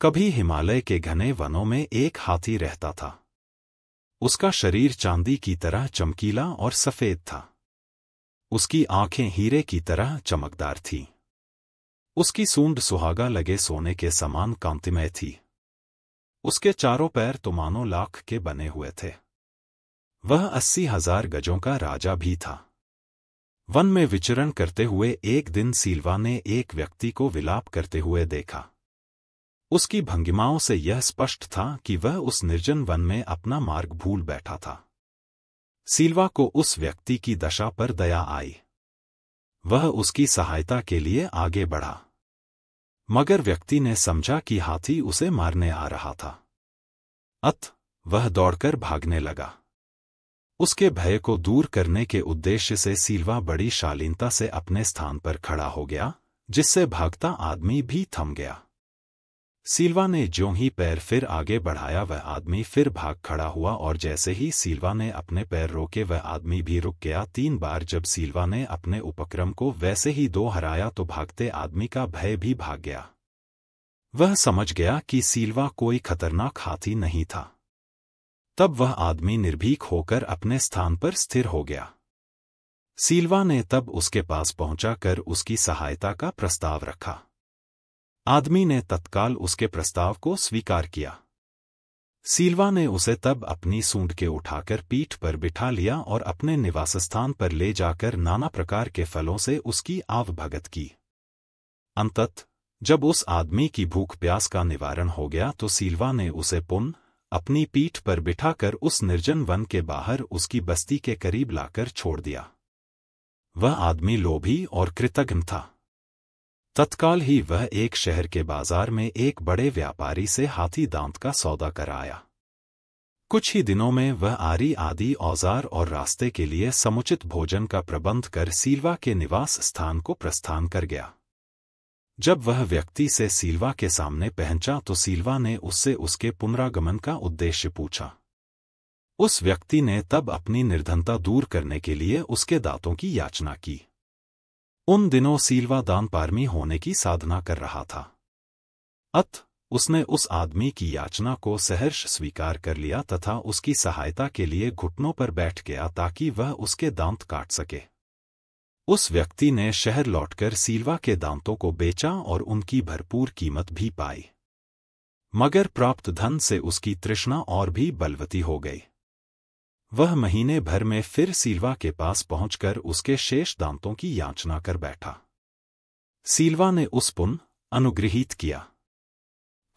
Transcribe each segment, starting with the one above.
कभी हिमालय के घने वनों में एक हाथी रहता था। उसका शरीर चांदी की तरह चमकीला और सफेद था। उसकी आंखें हीरे की तरह चमकदार थीं। उसकी सूंड सुहागा लगे सोने के समान कांतिमय थी। उसके चारों पैर तो मानो लाख के बने हुए थे। वह 80,000 गजों का राजा भी था। वन में विचरण करते हुए एक दिन सिल्वा ने एक व्यक्ति को विलाप करते हुए देखा। उसकी भंगिमाओं से यह स्पष्ट था कि वह उस निर्जन वन में अपना मार्ग भूल बैठा था। सिल्वा को उस व्यक्ति की दशा पर दया आई। वह उसकी सहायता के लिए आगे बढ़ा, मगर व्यक्ति ने समझा कि हाथी उसे मारने आ रहा था। अतः वह दौड़कर भागने लगा। उसके भय को दूर करने के उद्देश्य से सिल्वा बड़ी शालीनता से अपने स्थान पर खड़ा हो गया, जिससे भागता आदमी भी थम गया। सिल्वा ने ज्यों ही पैर फिर आगे बढ़ाया, वह आदमी फिर भाग खड़ा हुआ, और जैसे ही सिल्वा ने अपने पैर रोके वह आदमी भी रुक गया। 3 बार जब सिल्वा ने अपने उपक्रम को वैसे ही दोहराया तो भागते आदमी का भय भी भाग गया। वह समझ गया कि सिल्वा कोई खतरनाक हाथी नहीं था। तब वह आदमी निर्भीक होकर अपने स्थान पर स्थिर हो गया। सिल्वा ने तब उसके पास पहुंचाकर उसकी सहायता का प्रस्ताव रखा। आदमी ने तत्काल उसके प्रस्ताव को स्वीकार किया। सिल्वा ने उसे तब अपनी सूंड के उठाकर पीठ पर बिठा लिया और अपने निवास स्थान पर ले जाकर नाना प्रकार के फलों से उसकी आवभगत की। अंततः जब उस आदमी की भूख प्यास का निवारण हो गया तो सिल्वा ने उसे पुनः अपनी पीठ पर बिठाकर उस निर्जन वन के बाहर उसकी बस्ती के करीब लाकर छोड़ दिया। वह आदमी लोभी और कृतघ्न था। तत्काल ही वह एक शहर के बाजार में एक बड़े व्यापारी से हाथी दांत का सौदा कराया। कुछ ही दिनों में वह आरी आदि औजार और रास्ते के लिए समुचित भोजन का प्रबंध कर सिल्वा के निवास स्थान को प्रस्थान कर गया। जब वह व्यक्ति से सिल्वा के सामने पहुंचा तो सिल्वा ने उससे उसके पुनरागमन का उद्देश्य पूछा। उस व्यक्ति ने तब अपनी निर्धनता दूर करने के लिए उसके दांतों की याचना की। उन दिनों सिल्वा दानपारमी होने की साधना कर रहा था। अतः उसने उस आदमी की याचना को सहर्ष स्वीकार कर लिया तथा उसकी सहायता के लिए घुटनों पर बैठ गया ताकि वह उसके दांत काट सके। उस व्यक्ति ने शहर लौटकर सिल्वा के दांतों को बेचा और उनकी भरपूर कीमत भी पाई। मगर प्राप्त धन से उसकी तृष्णा और भी बलवती हो गई। वह महीने भर में फिर सिल्वा के पास पहुंचकर उसके शेष दांतों की याचना कर बैठा। सिल्वा ने उस पुनः अनुग्रहित किया।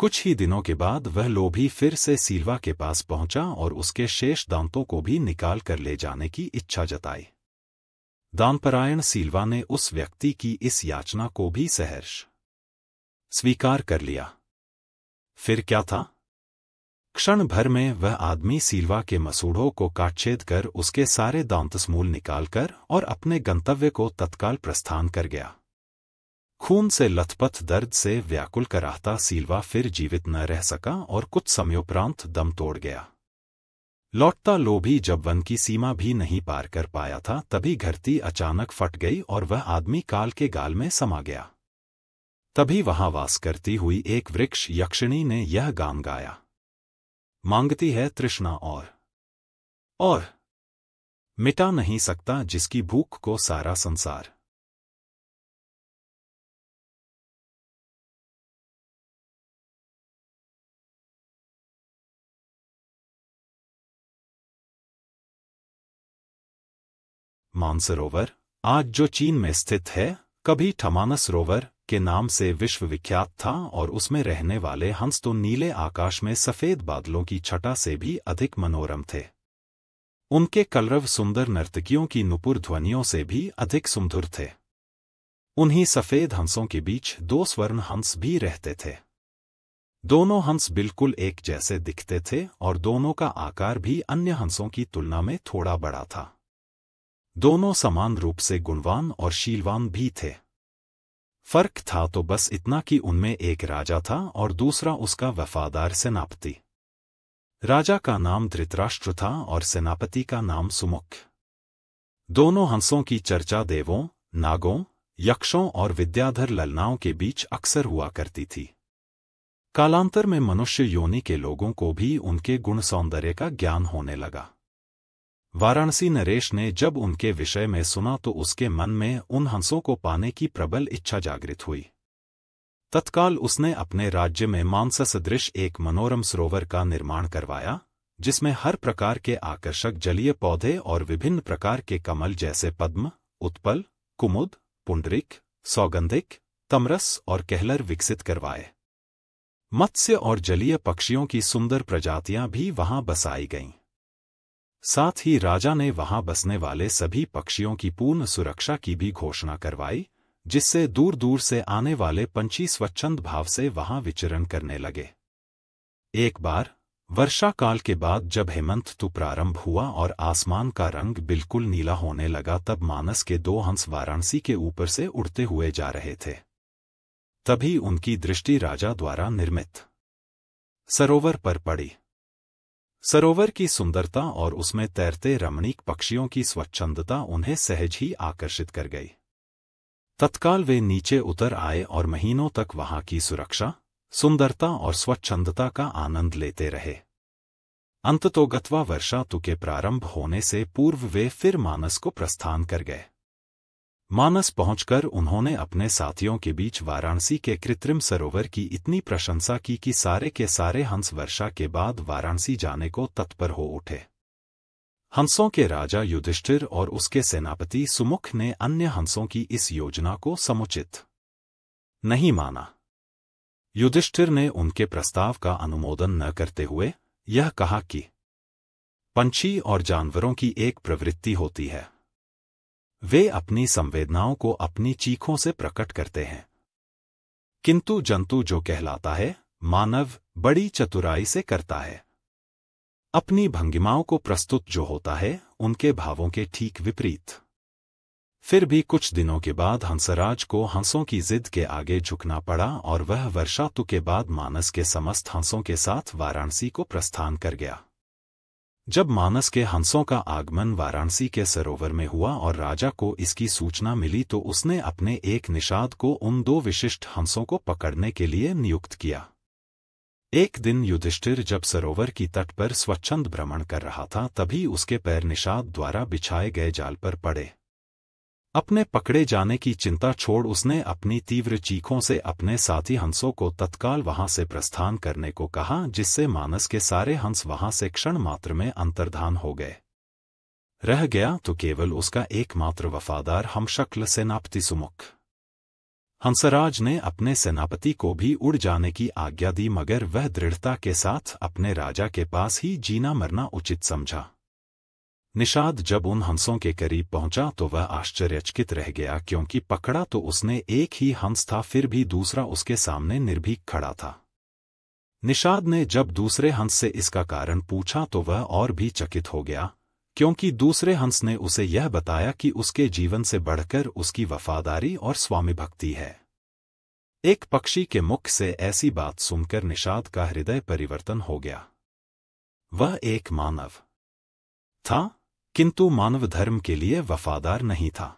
कुछ ही दिनों के बाद वह लोभी फिर से सिल्वा के पास पहुंचा और उसके शेष दांतों को भी निकाल कर ले जाने की इच्छा जताई। दानपरायण सिल्वा ने उस व्यक्ति की इस याचना को भी सहर्ष स्वीकार कर लिया। फिर क्या था? क्षण भर में वह आदमी सिल्वा के मसूड़ों को काटछेद कर उसके सारे दांतस्मूल निकालकर और अपने गंतव्य को तत्काल प्रस्थान कर गया। खून से लथपथ दर्द से व्याकुल कराहता सिल्वा फिर जीवित न रह सका और कुछ समयोपरांत दम तोड़ गया। लौटता लोभी जब वन की सीमा भी नहीं पार कर पाया था तभी धरती अचानक फट गई और वह आदमी काल के गाल में समा गया। तभी वहां वास करती हुई एक वृक्ष यक्षिणी ने यह गान गाया। मांगती है तृष्णा और मिटा नहीं सकता जिसकी भूख को सारा संसार। मानसरोवर आज जो चीन में स्थित है, कभी ठमानसरोवर के नाम से विश्वविख्यात था और उसमें रहने वाले हंस तो नीले आकाश में सफेद बादलों की छटा से भी अधिक मनोरम थे। उनके कलरव सुंदर नर्तकियों की नुपुर ध्वनियों से भी अधिक सुमधुर थे। उन्हीं सफेद हंसों के बीच 2 स्वर्ण हंस भी रहते थे। दोनों हंस बिल्कुल एक जैसे दिखते थे और दोनों का आकार भी अन्य हंसों की तुलना में थोड़ा बड़ा था। दोनों समान रूप से गुणवान और शीलवान भी थे। फर्क था तो बस इतना कि उनमें एक राजा था और दूसरा उसका वफादार सेनापति। राजा का नाम धृतराष्ट्र था और सेनापति का नाम सुमुख। दोनों हंसों की चर्चा देवों, नागों, यक्षों और विद्याधर ललनाओं के बीच अक्सर हुआ करती थी। कालांतर में मनुष्य योनि के लोगों को भी उनके गुण सौंदर्य का ज्ञान होने लगा। वाराणसी नरेश ने जब उनके विषय में सुना तो उसके मन में उन हंसों को पाने की प्रबल इच्छा जागृत हुई। तत्काल उसने अपने राज्य में मानस सदृश एक मनोरम सरोवर का निर्माण करवाया, जिसमें हर प्रकार के आकर्षक जलीय पौधे और विभिन्न प्रकार के कमल जैसे पद्म, उत्पल, कुमुद, पुंडरिक, सौगंधिक, तमरस और कहलर विकसित करवाए। मत्स्य और जलीय पक्षियों की सुंदर प्रजातियां भी वहां बसाई गईं। साथ ही राजा ने वहां बसने वाले सभी पक्षियों की पूर्ण सुरक्षा की भी घोषणा करवाई, जिससे दूर दूर से आने वाले पंछी स्वच्छंद भाव से वहां विचरण करने लगे। एक बार वर्षा काल के बाद जब हेमंत ऋतु प्रारंभ हुआ और आसमान का रंग बिल्कुल नीला होने लगा, तब मानस के 2 हंस वाराणसी के ऊपर से उड़ते हुए जा रहे थे। तभी उनकी दृष्टि राजा द्वारा निर्मित सरोवर पर पड़ी। सरोवर की सुंदरता और उसमें तैरते रमणीक पक्षियों की स्वच्छंदता उन्हें सहज ही आकर्षित कर गई। तत्काल वे नीचे उतर आए और महीनों तक वहां की सुरक्षा, सुंदरता और स्वच्छंदता का आनंद लेते रहे। अंततोगत्वा वर्षा ऋतु के प्रारंभ होने से पूर्व वे फिर मानस को प्रस्थान कर गए। मानस पहुंचकर उन्होंने अपने साथियों के बीच वाराणसी के कृत्रिम सरोवर की इतनी प्रशंसा की कि सारे के सारे हंस वर्षा के बाद वाराणसी जाने को तत्पर हो उठे। हंसों के राजा युधिष्ठिर और उसके सेनापति सुमुख ने अन्य हंसों की इस योजना को समुचित नहीं माना। युधिष्ठिर ने उनके प्रस्ताव का अनुमोदन न करते हुए यह कहा कि पंछी और जानवरों की एक प्रवृत्ति होती है, वे अपनी संवेदनाओं को अपनी चीखों से प्रकट करते हैं, किंतु जंतु जो कहलाता है, मानव बड़ी चतुराई से करता है। अपनी भंगिमाओं को प्रस्तुत जो होता है, उनके भावों के ठीक विपरीत। फिर भी कुछ दिनों के बाद हंसराज को हंसों की जिद के आगे झुकना पड़ा और वह वर्षा ऋतु के बाद मानस के समस्त हंसों के साथ वाराणसी को प्रस्थान कर गया। जब मानस के हंसों का आगमन वाराणसी के सरोवर में हुआ और राजा को इसकी सूचना मिली तो उसने अपने एक निषाद को उन 2 विशिष्ट हंसों को पकड़ने के लिए नियुक्त किया। एक दिन युधिष्ठिर जब सरोवर की तट पर स्वच्छंद भ्रमण कर रहा था, तभी उसके पैर निषाद द्वारा बिछाए गए जाल पर पड़े। अपने पकड़े जाने की चिंता छोड़ उसने अपनी तीव्र चीखों से अपने साथी हंसों को तत्काल वहां से प्रस्थान करने को कहा, जिससे मानस के सारे हंस वहां से क्षण मात्र में अंतर्धान हो गए। रह गया तो केवल उसका एकमात्र वफादार हमशक्ल सेनापति सुमुख। हंसराज ने अपने सेनापति को भी उड़ जाने की आज्ञा दी, मगर वह दृढ़ता के साथ अपने राजा के पास ही जीना मरना उचित समझा। निषाद जब उन हंसों के करीब पहुंचा तो वह आश्चर्यचकित रह गया, क्योंकि पकड़ा तो उसने एक ही हंस था, फिर भी दूसरा उसके सामने निर्भीक खड़ा था। निषाद ने जब दूसरे हंस से इसका कारण पूछा तो वह और भी चकित हो गया, क्योंकि दूसरे हंस ने उसे यह बताया कि उसके जीवन से बढ़कर उसकी वफादारी और स्वामी भक्ति है। एक पक्षी के मुख से ऐसी बात सुनकर निषाद का हृदय परिवर्तन हो गया। वह एक मानव था, किंतु मानव धर्म के लिए वफादार नहीं था।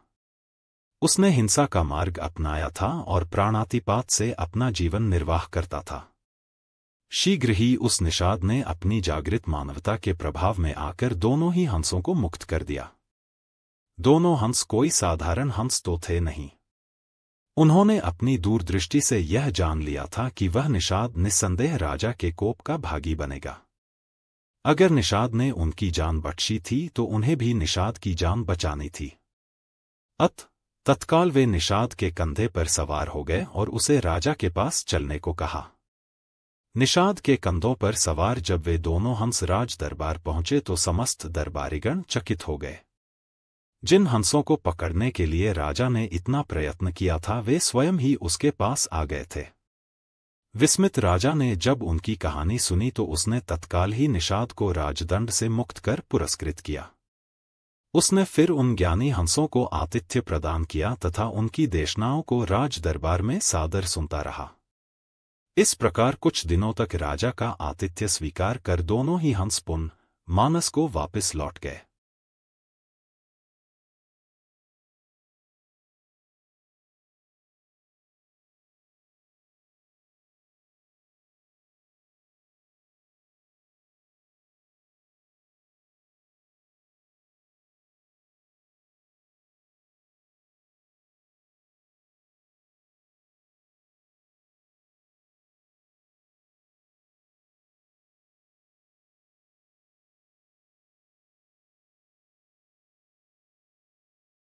उसने हिंसा का मार्ग अपनाया था और प्राणातिपात से अपना जीवन निर्वाह करता था। शीघ्र ही उस निषाद ने अपनी जागृत मानवता के प्रभाव में आकर दोनों ही हंसों को मुक्त कर दिया। दोनों हंस कोई साधारण हंस तो थे नहीं। उन्होंने अपनी दूरदृष्टि से यह जान लिया था कि वह निषाद निस्संदेह राजा के कोप का भागी बनेगा। अगर निषाद ने उनकी जान बख्शी थी तो उन्हें भी निषाद की जान बचानी थी। तत्काल वे निषाद के कंधे पर सवार हो गए और उसे राजा के पास चलने को कहा। निषाद के कंधों पर सवार जब वे दोनों हंस राज दरबार पहुंचे तो समस्त दरबारीगण चकित हो गए। जिन हंसों को पकड़ने के लिए राजा ने इतना प्रयत्न किया था, वे स्वयं ही उसके पास आ गए थे। विस्मित राजा ने जब उनकी कहानी सुनी तो उसने तत्काल ही निषाद को राजदंड से मुक्त कर पुरस्कृत किया। उसने फिर उन ज्ञानी हंसों को आतिथ्य प्रदान किया तथा उनकी देशनाओं को राज दरबार में सादर सुनता रहा। इस प्रकार कुछ दिनों तक राजा का आतिथ्य स्वीकार कर दोनों ही हंस पुनः मानस को वापस लौट गए।